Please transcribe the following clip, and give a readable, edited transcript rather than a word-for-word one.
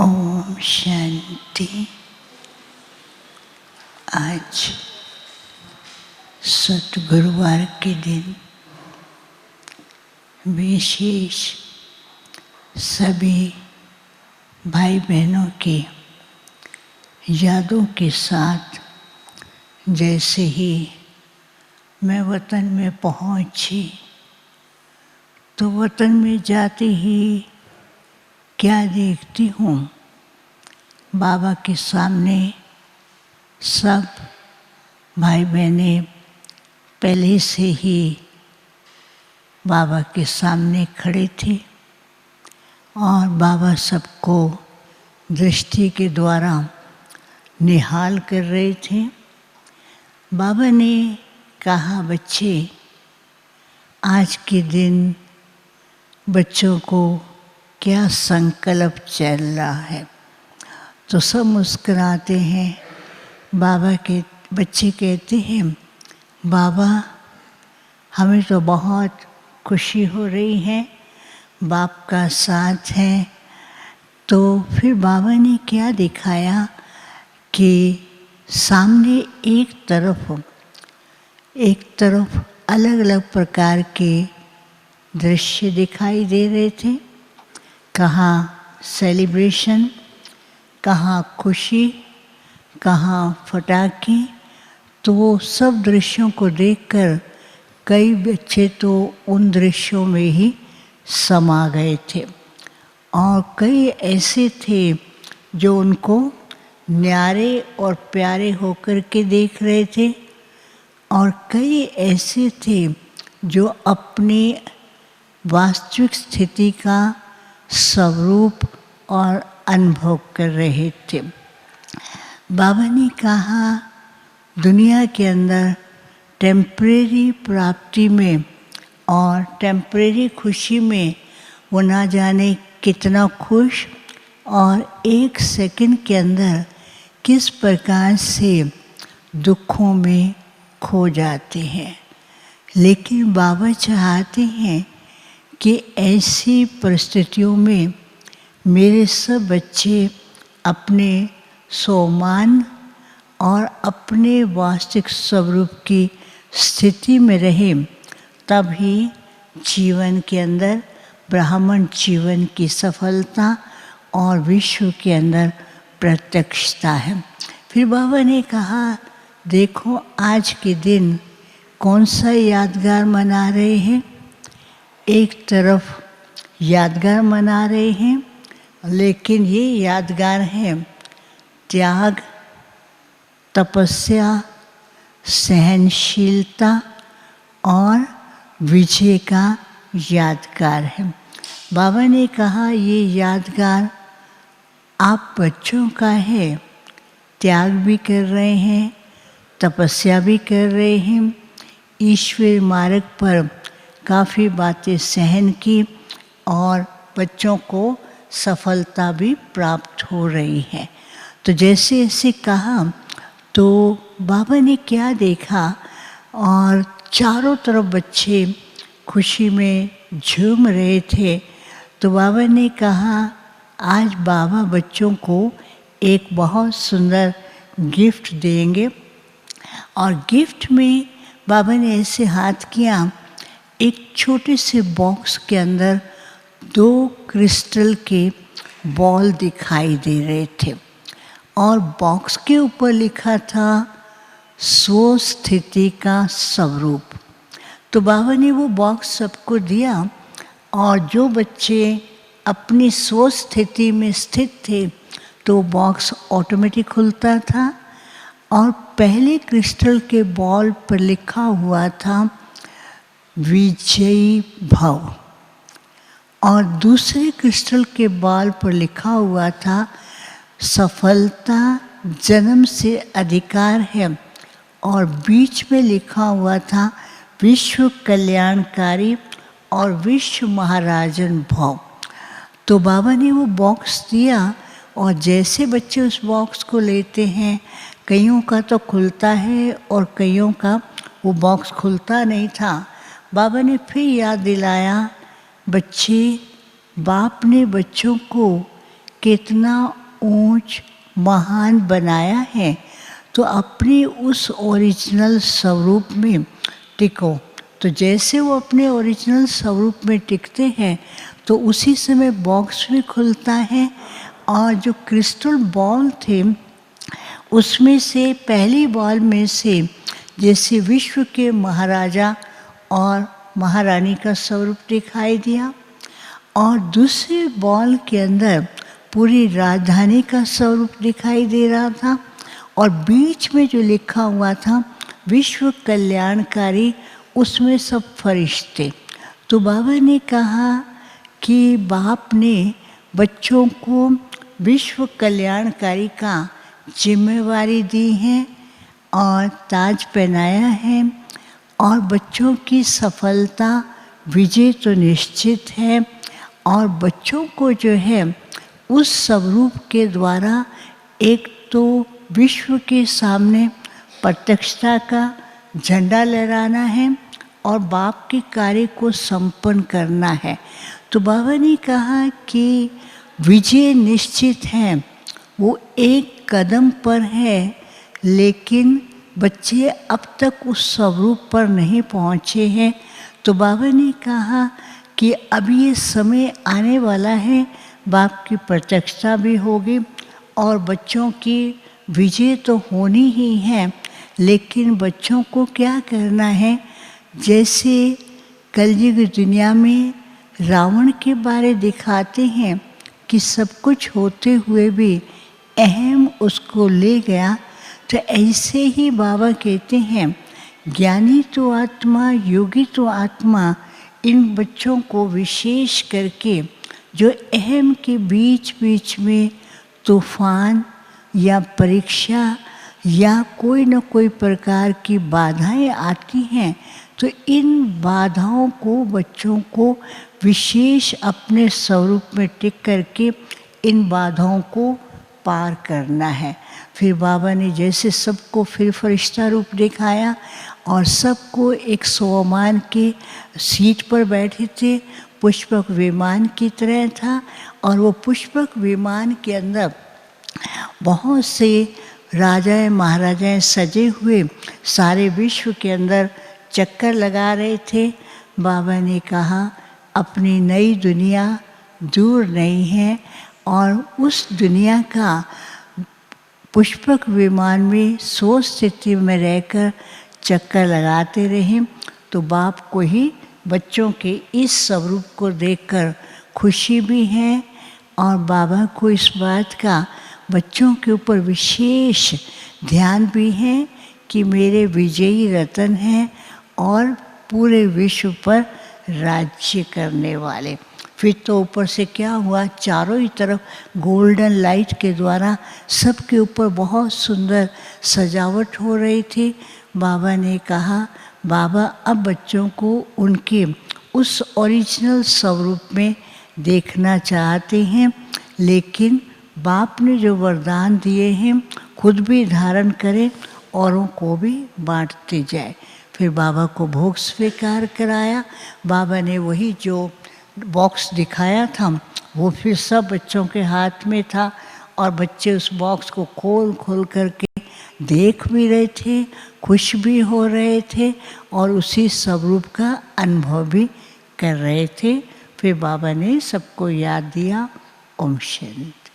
ओम शांति। आज सद्गुरुवार के दिन विशेष सभी भाई बहनों की यादों के साथ जैसे ही मैं वतन में पहुंची तो वतन में जाते ही क्या देखती हूँ, बाबा के सामने सब भाई बहने पहले से ही बाबा के सामने खड़े थे और बाबा सबको दृष्टि के द्वारा निहाल कर रहे थे। बाबा ने कहा, बच्चे आज के दिन बच्चों को क्या संकल्प चल रहा है? तो सब मुस्कुराते हैं। बाबा के बच्चे कहते हैं, बाबा हमें तो बहुत खुशी हो रही है, बाप का साथ है। तो फिर बाबा ने क्या दिखाया कि सामने एक तरफ अलग अलग प्रकार के दृश्य दिखाई दे रहे थे। कहाँ सेलिब्रेशन, कहाँ खुशी, कहाँ फटाके। तो वो सब दृश्यों को देखकर कई बच्चे तो उन दृश्यों में ही समा गए थे और कई ऐसे थे जो उनको न्यारे और प्यारे होकर के देख रहे थे और कई ऐसे थे जो अपनी वास्तविक स्थिति का स्वरूप और अनुभव कर रहे थे। बाबा ने कहा, दुनिया के अंदर टेम्परेरी प्राप्ति में और टेम्परेरी खुशी में वो ना जाने कितना खुश और एक सेकंड के अंदर किस प्रकार से दुखों में खो जाते हैं। लेकिन बाबा चाहते हैं कि ऐसी परिस्थितियों में मेरे सब बच्चे अपने सोमान और अपने वास्तविक स्वरूप की स्थिति में रहें, तभी जीवन के अंदर ब्राह्मण जीवन की सफलता और विश्व के अंदर प्रत्यक्षता है। फिर बाबा ने कहा, देखो आज के दिन कौन सा यादगार मना रहे हैं। एक तरफ यादगार मना रहे हैं, लेकिन ये यादगार है त्याग, तपस्या, सहनशीलता और विजय का यादगार है। बाबा ने कहा, ये यादगार आप बच्चों का है। त्याग भी कर रहे हैं, तपस्या भी कर रहे हैं, ईश्वर मार्ग पर काफ़ी बातें सहन की और बच्चों को सफलता भी प्राप्त हो रही है। तो जैसे ऐसे कहा तो बाबा ने क्या देखा, और चारों तरफ बच्चे खुशी में झूम रहे थे। तो बाबा ने कहा, आज बाबा बच्चों को एक बहुत सुंदर गिफ्ट देंगे। और गिफ्ट में बाबा ने ऐसे हाथ किया, एक छोटे से बॉक्स के अंदर 2 क्रिस्टल के बॉल दिखाई दे रहे थे और बॉक्स के ऊपर लिखा था स्व स्थिति का स्वरूप। तो बाबा ने वो बॉक्स सबको दिया और जो बच्चे अपनी स्व स्थिति में स्थित थे तो बॉक्स ऑटोमेटिक खुलता था और पहले क्रिस्टल के बॉल पर लिखा हुआ था विजयी भव और दूसरे क्रिस्टल के बॉल पर लिखा हुआ था सफलता जन्म से अधिकार है और बीच में लिखा हुआ था विश्व कल्याणकारी और विश्व महाराजन भव। तो बाबा ने वो बॉक्स दिया और जैसे बच्चे उस बॉक्स को लेते हैं, कईयों का तो खुलता है और कईयों का वो बॉक्स खुलता नहीं था। बाबा ने फिर याद दिलाया, बच्चे बाप ने बच्चों को कितना ऊंच महान बनाया है, तो अपनी उस ओरिजिनल स्वरूप में टिको। तो जैसे वो अपने ओरिजिनल स्वरूप में टिकते हैं तो उसी समय बॉक्स भी खुलता है, और जो क्रिस्टल बॉल थे उसमें से पहली बॉल में से जैसे विश्व के महाराजा और महारानी का स्वरूप दिखाई दिया, और दूसरी बॉल के अंदर पूरी राजधानी का स्वरूप दिखाई दे रहा था, और बीच में जो लिखा हुआ था विश्व कल्याणकारी, उसमें सब फरिश्ते। तो बाबा ने कहा कि बाप ने बच्चों को विश्व कल्याणकारी का जिम्मेवारी दी है और ताज पहनाया है, और बच्चों की सफलता विजय तो निश्चित है, और बच्चों को जो है उस स्वरूप के द्वारा एक तो विश्व के सामने प्रत्यक्षता का झंडा लहराना है और बाप के कार्य को संपन्न करना है। तो बाबा ने कहा कि विजय निश्चित है, वो एक कदम पर है, लेकिन बच्चे अब तक उस स्वरूप पर नहीं पहुँचे हैं। तो बाबा ने कहा कि अब ये समय आने वाला है, बाप की प्रत्यक्षता भी होगी और बच्चों की विजय तो होनी ही है, लेकिन बच्चों को क्या करना है। जैसे कलयुग दुनिया में रावण के बारे दिखाते हैं कि सब कुछ होते हुए भी अहम उसको ले गया, तो ऐसे ही बाबा कहते हैं ज्ञानी तो आत्मा, योगी तो आत्मा, इन बच्चों को विशेष करके जो अहम के बीच बीच में तूफान या परीक्षा या कोई न कोई प्रकार की बाधाएं आती हैं, तो इन बाधाओं को बच्चों को विशेष अपने स्वरूप में टिक करके इन बाधाओं को पार करना है। फिर बाबा ने जैसे सबको फिर फरिश्ता रूप दिखाया और सबको एक सोमान के सीट पर बैठे थे, पुष्पक विमान की तरह था, और वो पुष्पक विमान के अंदर बहुत से राजाएं महाराजाएं सजे हुए सारे विश्व के अंदर चक्कर लगा रहे थे। बाबा ने कहा अपनी नई दुनिया दूर नहीं है, और उस दुनिया का पुष्पक विमान में सोच स्थिति में रहकर चक्कर लगाते रहें। तो बाप को ही बच्चों के इस स्वरूप को देखकर खुशी भी है, और बाबा को इस बात का बच्चों के ऊपर विशेष ध्यान भी है कि मेरे विजयी रतन हैं और पूरे विश्व पर राज्य करने वाले। फिर तो ऊपर से क्या हुआ, चारों ही तरफ गोल्डन लाइट के द्वारा सबके ऊपर बहुत सुंदर सजावट हो रही थी। बाबा ने कहा बाबा अब बच्चों को उनके उस ओरिजिनल स्वरूप में देखना चाहते हैं, लेकिन बाप ने जो वरदान दिए हैं खुद भी धारण करें, औरों को भी बांटते जाए। फिर बाबा को भोग स्वीकार कराया। बाबा ने वही जो बॉक्स दिखाया था वो फिर सब बच्चों के हाथ में था, और बच्चे उस बॉक्स को खोल खोल करके देख भी रहे थे, खुश भी हो रहे थे, और उसी स्वरूप का अनुभव भी कर रहे थे। फिर बाबा ने सबको याद दिया। ओम शांति।